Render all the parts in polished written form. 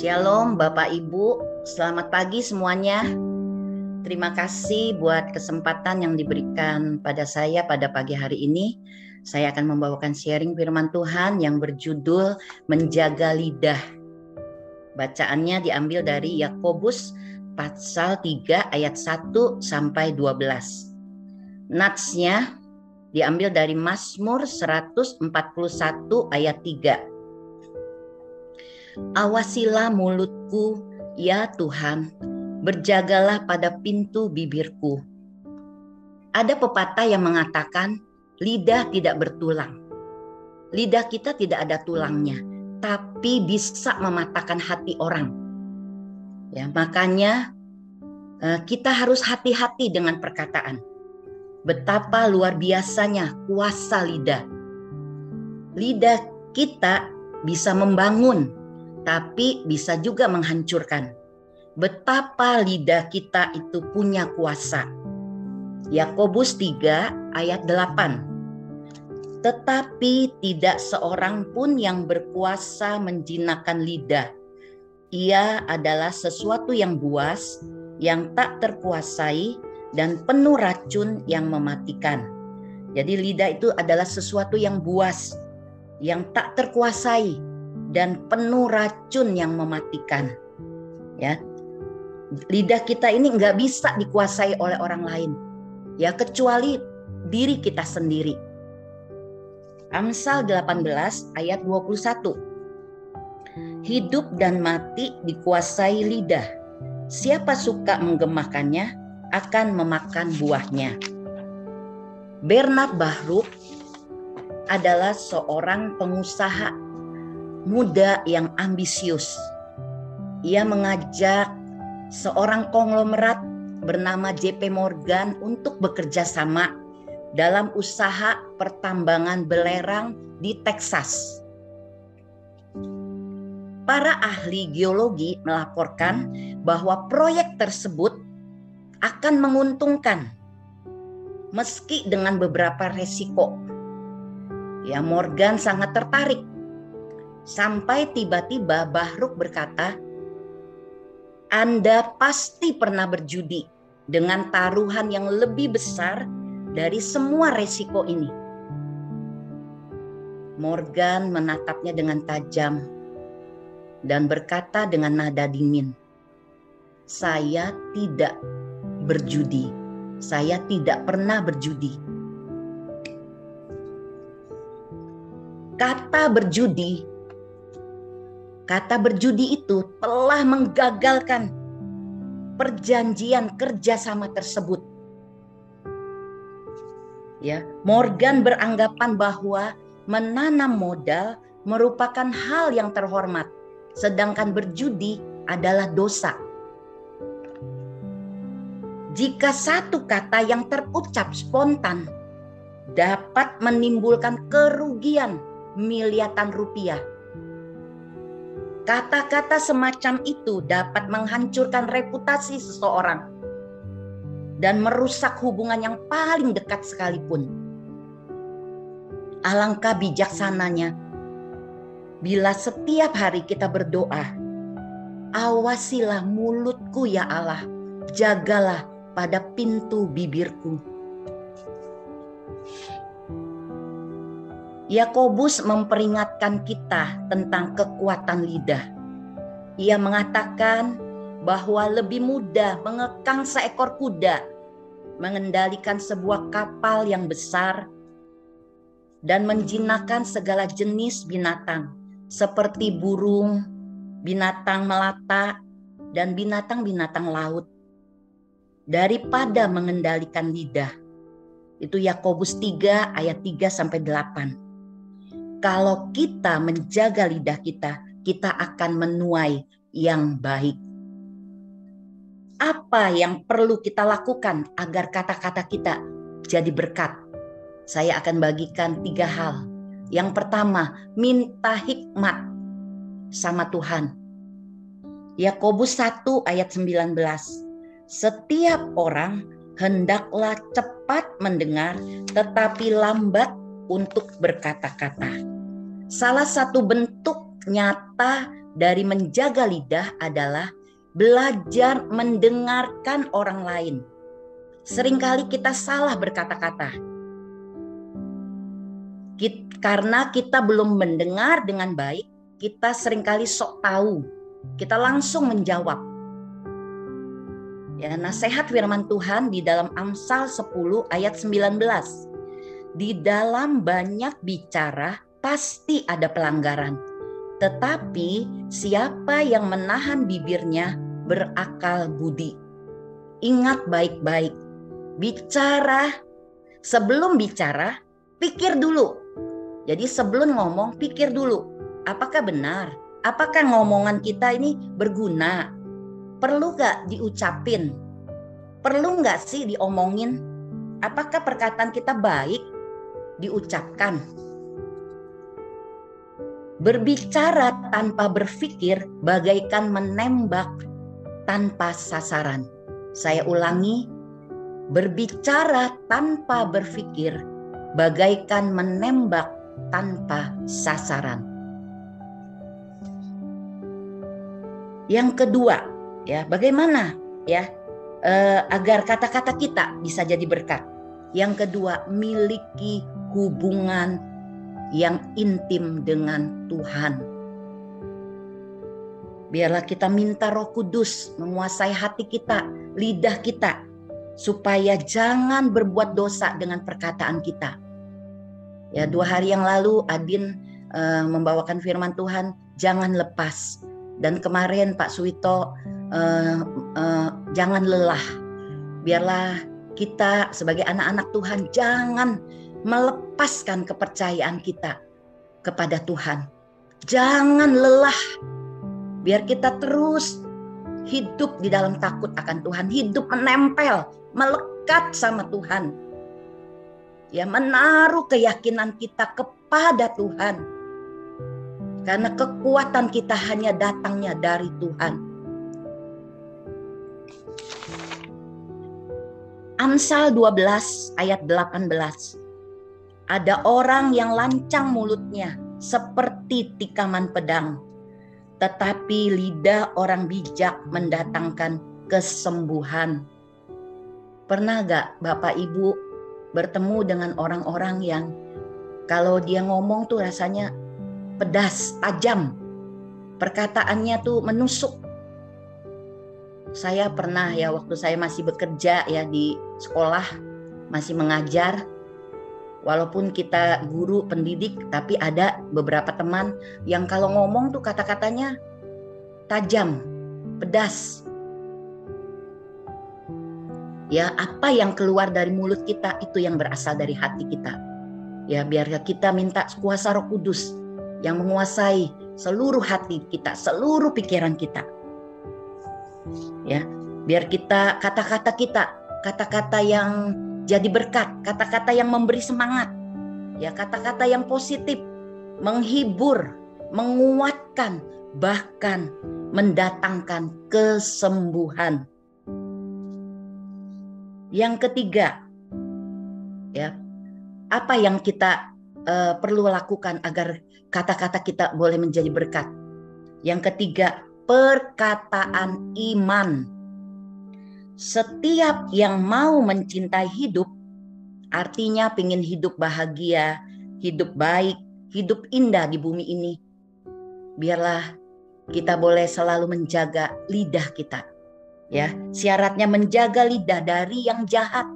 Shalom Bapak Ibu, selamat pagi semuanya. Terima kasih buat kesempatan yang diberikan pada saya pada pagi hari ini. Saya akan membawakan sharing firman Tuhan yang berjudul Menjaga Lidah. Bacaannya diambil dari Yakobus pasal 3 ayat 1 sampai 12. Natsnya diambil dari Mazmur 141 ayat 3. Awasilah mulutku, ya Tuhan, berjagalah pada pintu bibirku. Ada pepatah yang mengatakan, lidah tidak bertulang. Lidah kita tidak ada tulangnya, tapi bisa mematahkan hati orang. Ya, makanya kita harus hati-hati dengan perkataan. Betapa luar biasanya kuasa lidah. Lidah kita bisa membangun, tapi bisa juga menghancurkan. Betapa lidah kita itu punya kuasa. Yakobus 3 ayat 8. Tetapi tidak seorang pun yang berkuasa menjinakkan lidah. Ia adalah sesuatu yang buas, yang tak terkuasai, dan penuh racun yang mematikan. Jadi lidah itu adalah sesuatu yang buas, yang tak terkuasai, dan penuh racun yang mematikan. Ya, lidah kita ini nggak bisa dikuasai oleh orang lain, ya kecuali diri kita sendiri. Amsal 18 ayat 21. Hidup dan mati dikuasai lidah. Siapa suka menggemahkannya akan memakan buahnya. Bernard Baruch adalah seorang pengusaha muda yang ambisius. Ia mengajak seorang konglomerat bernama JP Morgan untuk bekerja sama dalam usaha pertambangan belerang di Texas. Para ahli geologi melaporkan bahwa proyek tersebut akan menguntungkan meski dengan beberapa resiko. Ya, Morgan sangat tertarik. Sampai tiba-tiba Baruch berkata, Anda pasti pernah berjudi dengan taruhan yang lebih besar dari semua resiko ini. Morgan menatapnya dengan tajam dan berkata dengan nada dingin, saya tidak berjudi. Saya tidak pernah berjudi. Kata berjudi itu telah menggagalkan perjanjian kerjasama tersebut. Ya, Morgan beranggapan bahwa menanam modal merupakan hal yang terhormat, sedangkan berjudi adalah dosa. Jika satu kata yang terucap spontan dapat menimbulkan kerugian miliaran rupiah, kata-kata semacam itu dapat menghancurkan reputasi seseorang dan merusak hubungan yang paling dekat sekalipun. Alangkah bijaksananya bila setiap hari kita berdoa, awasilah mulutku ya Allah, jagalah pada pintu bibirku. Yakobus memperingatkan kita tentang kekuatan lidah. Ia mengatakan bahwa lebih mudah mengekang seekor kuda, mengendalikan sebuah kapal yang besar, dan menjinakkan segala jenis binatang seperti burung, binatang melata, dan binatang-binatang laut, daripada mengendalikan lidah. Itu Yakobus 3 ayat 3 sampai 8. Kalau kita menjaga lidah kita, kita akan menuai yang baik. Apa yang perlu kita lakukan agar kata-kata kita jadi berkat? Saya akan bagikan 3 hal. Yang pertama, minta hikmat sama Tuhan. Yakobus 1 ayat 19. Setiap orang hendaklah cepat mendengar, tetapi lambat untuk berkata-kata. Salah satu bentuk nyata dari menjaga lidah adalah belajar mendengarkan orang lain. Seringkali kita salah berkata-kata. Karena kita belum mendengar dengan baik, kita seringkali sok tahu. Kita langsung menjawab. Ya, nasihat firman Tuhan di dalam Amsal 10 ayat 19. Di dalam banyak bicara pasti ada pelanggaran. Tetapi siapa yang menahan bibirnya berakal budi. Ingat baik-baik. Sebelum bicara, pikir dulu. Jadi sebelum ngomong, pikir dulu. Apakah benar? Apakah ngomongan kita ini berguna? Perlu gak diucapin? Perlu gak sih diomongin? Apakah perkataan kita baik diucapkan? Berbicara tanpa berpikir bagaikan menembak tanpa sasaran. Saya ulangi, berbicara tanpa berpikir bagaikan menembak tanpa sasaran. Yang kedua, ya, bagaimana ya agar kata-kata kita bisa jadi berkat. Yang kedua, miliki hubungan yang intim dengan Tuhan. Biarlah kita minta Roh Kudus menguasai hati kita, lidah kita, supaya jangan berbuat dosa dengan perkataan kita. Ya, 2 hari yang lalu Adin membawakan firman Tuhan, jangan lepas. Dan kemarin Pak Suwito, jangan lelah. Biarlah kita sebagai anak-anak Tuhan jangan melepaskan kepercayaan kita kepada Tuhan. Jangan lelah. Biar kita terus hidup di dalam takut akan Tuhan. Hidup menempel, melekat sama Tuhan. Ya, menaruh keyakinan kita kepada Tuhan. Karena kekuatan kita hanya datangnya dari Tuhan. Amsal 12 ayat 18. Ada orang yang lancang mulutnya seperti tikaman pedang, tetapi lidah orang bijak mendatangkan kesembuhan. Pernah gak Bapak Ibu bertemu dengan orang-orang yang kalau dia ngomong tuh rasanya pedas, tajam, perkataannya tuh menusuk. Saya pernah ya waktu saya masih bekerja ya di sekolah, masih mengajar. Walaupun kita guru pendidik, tapi ada beberapa teman yang kalau ngomong tuh kata-katanya tajam, pedas. Ya, apa yang keluar dari mulut kita itu yang berasal dari hati kita. Ya, biar kita minta kuasa Roh Kudus yang menguasai seluruh hati kita, seluruh pikiran kita. Ya, biar kita kata-kata kita, kata-kata yang jadi berkat, kata-kata yang memberi semangat, ya, kata-kata yang positif, menghibur, menguatkan, bahkan mendatangkan kesembuhan. Yang ketiga, ya, apa yang kita perlu lakukan agar kata-kata kita boleh menjadi berkat? Yang ketiga, perkataan iman. Setiap yang mau mencintai hidup, artinya pengen hidup bahagia, hidup baik, hidup indah di bumi ini. Biarlah kita boleh selalu menjaga lidah kita. Ya, syaratnya menjaga lidah dari yang jahat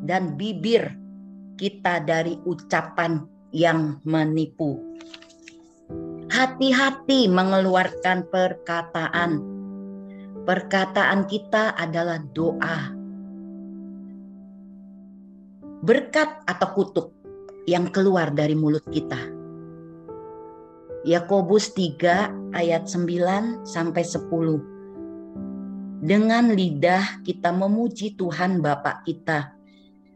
dan bibir kita dari ucapan yang menipu. Hati-hati mengeluarkan perkataan. Perkataan kita adalah doa. Berkat atau kutuk yang keluar dari mulut kita. Yakobus 3 ayat 9 sampai 10. Dengan lidah kita memuji Tuhan Bapa kita.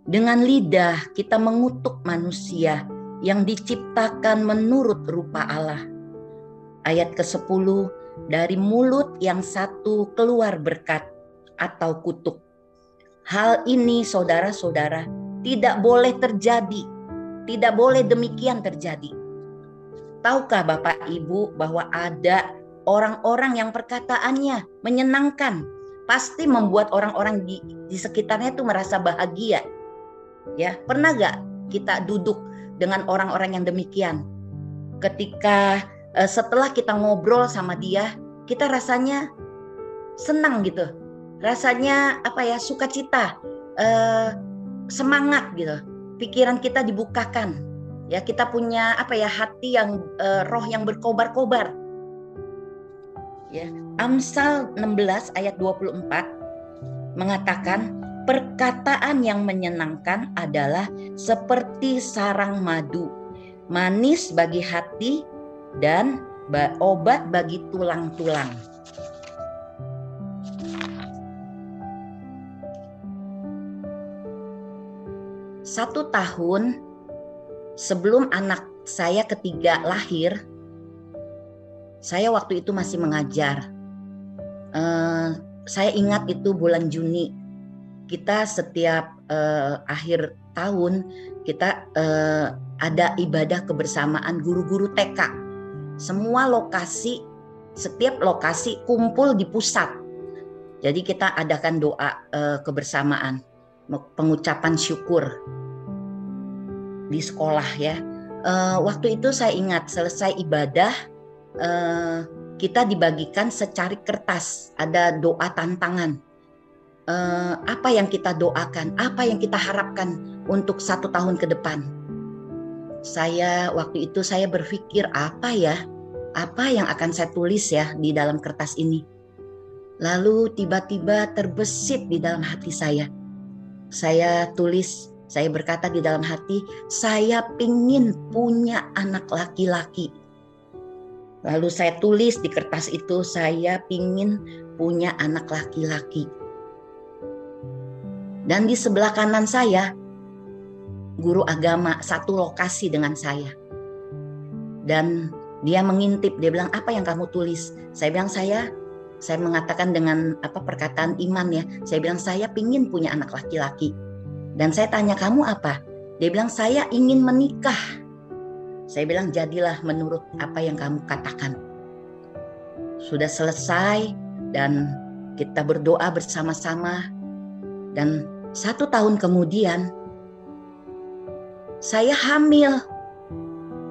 Dengan lidah kita mengutuk manusia yang diciptakan menurut rupa Allah. Ayat ke-10, dari mulut yang satu keluar berkat atau kutuk. Hal ini saudara-saudara tidak boleh terjadi. Tidak boleh demikian terjadi. Tahukah Bapak Ibu bahwa ada orang-orang yang perkataannya menyenangkan, pasti membuat orang-orang di sekitarnya itu merasa bahagia. Ya, pernah gak kita duduk dengan orang-orang yang demikian? Ketika setelah kita ngobrol sama dia, kita rasanya senang gitu, rasanya sukacita, semangat gitu, pikiran kita dibukakan, ya kita punya hati yang roh yang berkobar-kobar. Ya, Amsal 16 ayat 24 mengatakan, perkataan yang menyenangkan adalah seperti sarang madu, manis bagi hati dan obat bagi tulang-tulang. Satu tahun sebelum anak saya ketiga lahir, saya waktu itu masih mengajar. Saya ingat itu bulan Juni. Kita setiap akhir tahun kita ada ibadah kebersamaan guru-guru TK. Semua lokasi, setiap lokasi kumpul di pusat. Jadi kita adakan doa kebersamaan, pengucapan syukur di sekolah ya. Waktu itu saya ingat selesai ibadah, kita dibagikan secari kertas, ada doa tantangan. Apa yang kita doakan, apa yang kita harapkan untuk 1 tahun ke depan. Waktu itu saya berpikir apa yang akan saya tulis ya di dalam kertas ini. Lalu tiba-tiba terbesit di dalam hati saya. Saya tulis, saya berkata di dalam hati, saya pingin punya anak laki-laki. Lalu saya tulis di kertas itu, saya pingin punya anak laki-laki. Dan di sebelah kanan saya, guru agama satu lokasi dengan saya. Dan dia mengintip, dia bilang, apa yang kamu tulis? Saya bilang, saya mengatakan dengan perkataan iman ya. Saya bilang, saya pingin punya anak laki-laki. Dan saya tanya, kamu apa? Dia bilang, saya ingin menikah. Saya bilang, jadilah menurut apa yang kamu katakan. Sudah selesai dan kita berdoa bersama-sama. Dan 1 tahun kemudian saya hamil.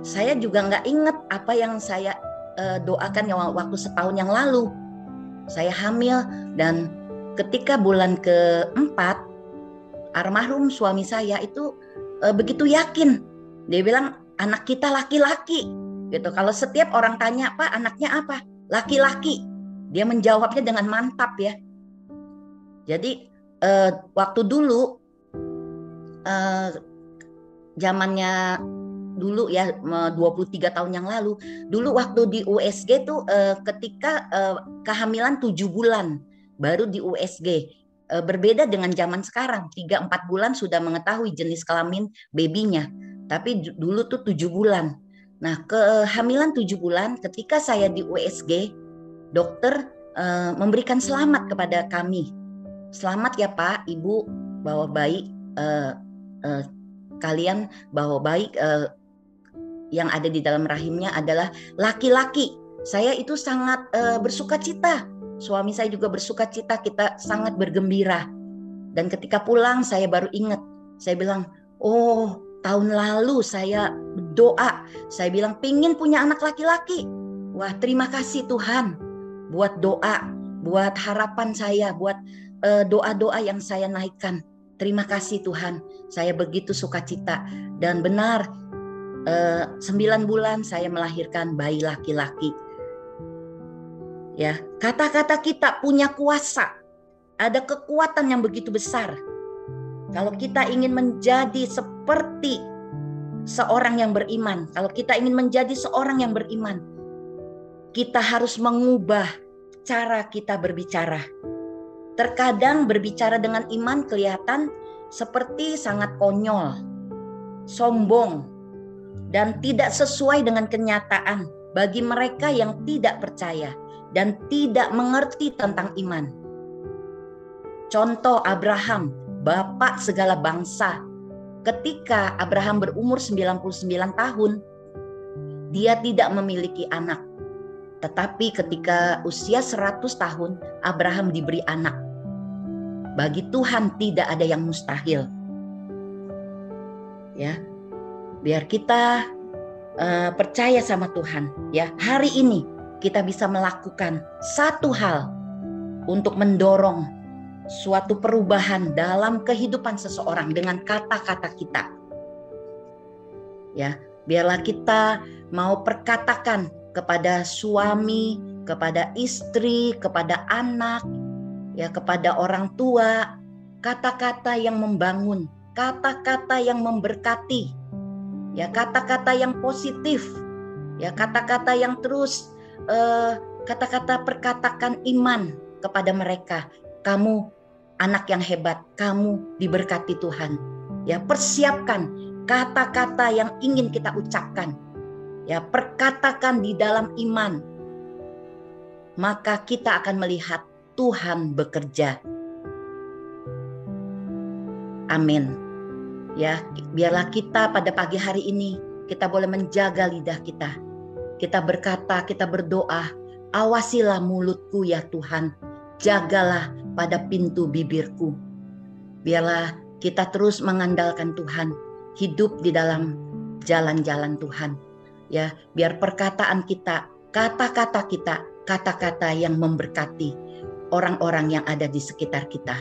Saya juga nggak ingat apa yang saya doakan waktu setahun yang lalu. Saya hamil dan ketika bulan keempat, almarhum suami saya itu begitu yakin. Dia bilang, anak kita laki-laki gitu. Kalau setiap orang tanya, Pak anaknya apa? Laki-laki. Dia menjawabnya dengan mantap ya. Jadi waktu dulu zamannya dulu ya 23 tahun yang lalu, dulu waktu di USG tuh ketika kehamilan 7 bulan baru di USG. Berbeda dengan zaman sekarang, 3-4 bulan sudah mengetahui jenis kelamin babynya. Tapi dulu tuh 7 bulan. Nah, kehamilan 7 bulan ketika saya di USG, dokter memberikan selamat kepada kami. Selamat ya Pak, Ibu, bawa bayi kalian bawa bayi yang ada di dalam rahimnya adalah laki-laki. Saya itu sangat bersukacita. Suami saya juga bersukacita, kita sangat bergembira. Dan ketika pulang saya baru ingat. Saya bilang, oh tahun lalu saya berdoa. Saya bilang pingin punya anak laki-laki. Wah terima kasih Tuhan buat doa, buat harapan saya, buat doa-doa yang saya naikkan. Terima kasih Tuhan, saya begitu sukacita. Dan benar 9 bulan saya melahirkan bayi laki-laki. Ya, kata-kata kita punya kuasa. Ada kekuatan yang begitu besar. Kalau kita ingin menjadi seperti seorang yang beriman, kalau kita ingin menjadi seorang yang beriman, kita harus mengubah cara kita berbicara. Terkadang berbicara dengan iman kelihatan seperti sangat konyol, sombong, dan tidak sesuai dengan kenyataan bagi mereka yang tidak percaya dan tidak mengerti tentang iman. Contoh Abraham, bapak segala bangsa. Ketika Abraham berumur 99 tahun, dia tidak memiliki anak. Tetapi ketika usia 100 tahun, Abraham diberi anak. Bagi Tuhan tidak ada yang mustahil. Ya, biar kita percaya sama Tuhan. Ya, hari ini kita bisa melakukan satu hal untuk mendorong suatu perubahan dalam kehidupan seseorang dengan kata-kata kita. Ya, biarlah kita mau perkatakan kepada suami, kepada istri, kepada anak, ya, kepada orang tua, kata-kata yang membangun, kata-kata yang memberkati, ya, kata-kata yang positif, ya, kata-kata yang terus kata-kata perkatakan iman kepada mereka. Kamu anak yang hebat, kamu diberkati Tuhan. Ya, persiapkan kata-kata yang ingin kita ucapkan. Ya, perkatakan di dalam iman. Maka kita akan melihat Tuhan bekerja. Amin. Ya, biarlah kita pada pagi hari ini kita boleh menjaga lidah kita. Kita berkata, kita berdoa, awasilah mulutku ya Tuhan, jagalah pada pintu bibirku. Biarlah kita terus mengandalkan Tuhan, hidup di dalam jalan-jalan Tuhan. Ya, biar perkataan kita, kata-kata kita, kata-kata yang memberkati orang-orang yang ada di sekitar kita.